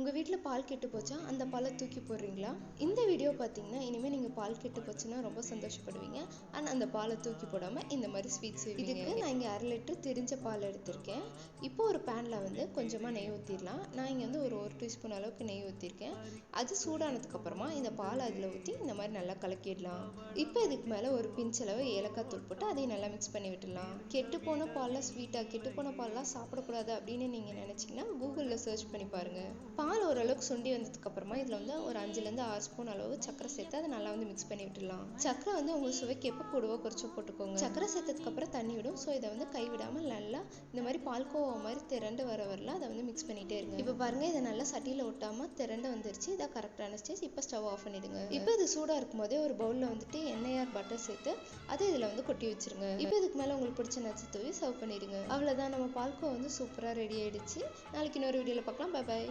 உங்கள் வீட்டில் பால் கெட்டு போச்சா? அந்த பாலை தூக்கி போடுறீங்களா? இந்த வீடியோ பார்த்தீங்கன்னா இனிமேல் நீங்கள் பால் கெட்டு போச்சுன்னா ரொம்ப சந்தோஷப்படுவீங்க. ஆனால் அந்த பாலை தூக்கி போடாமல் இந்த மாதிரி ஸ்வீட் செய்வீங்க. இதுக்கு நான் இங்கே 1/2 லிட்டர் திரிஞ்ச பால் எடுத்திருக்கேன். இப்போ ஒரு பேனில் வந்து கொஞ்சமாக நெய் ஊற்றிடலாம். நான் இங்கே வந்து ஒரு 1 டீஸ்பூன் அளவுக்கு நெய் ஊற்றிருக்கேன். அது சூடானதுக்கப்புறமா இந்த பால் அதில் ஊற்றி இந்த மாதிரி நல்லா கலக்கிடலாம். இப்போ இதுக்கு மேலே ஒரு பிஞ்சளவு ஏலக்காய் தூள் போட்டு அதையும் நல்லா மிக்ஸ் பண்ணி விட்டுடலாம். கெட்டுப்போன பால்லாம் ஸ்வீட்டாக, கெட்டுப்போன பால்லாம் சாப்பிடக்கூடாது அப்படின்னு நீங்கள் நினச்சிங்கன்னா கூகுளில் சர்ச் பண்ணி பாருங்கள். பால் ஓரளவுக்கு சுண்டி வந்ததுக்கு அப்புறமா இதில் வந்து ஒரு 5லேருந்து 6 ஸ்பூன் அளவு சக்கரை சேர்த்து அதை நல்லா வந்து மிக்ஸ் பண்ணி விட்டுடலாம். சக்கரை வந்து உங்கள் சுவைக்கு எப்போ கூடவோ குறைச்சோ போட்டுக்கோங்க. சக்கரை சேர்த்ததுக்கு அப்புறம் தண்ணி விடும். ஸோ இதை வந்து கைவிடாமல் நல்லா இந்த மாதிரி பால்கோவா மாதிரி திரண்டு வரலாம் அதை வந்து மிக்ஸ் பண்ணிட்டே இருங்க. இப்போ பாருங்க, இதை நல்லா சட்டியில் ஒட்டாமல் திரண்டு வந்துருச்சு. இதான் கரெக்டான ஸ்டேஜ். இப்போ ஸ்டவ் ஆஃப் பண்ணிடுங்க. இப்போ இது சூடாக இருக்கும் போதே ஒரு பவுலில் வந்துட்டு எண்ணெய் ஆர் பட்டர் சேர்த்து அதை இதில் வந்து கொட்டி வச்சிருங்க. இப்போ இதுக்கு மேலே உங்களுக்கு பிடிச்ச நட்ஸ் தூவி சர்வ் பண்ணிடுங்க. அவ்வளோதான், நம்ம பால்கோவா வந்து சூப்பராக ரெடி ஆயிடுச்சு. நாளைக்கு இன்னொரு வீடியோவில் பார்க்கலாம். Bye bye.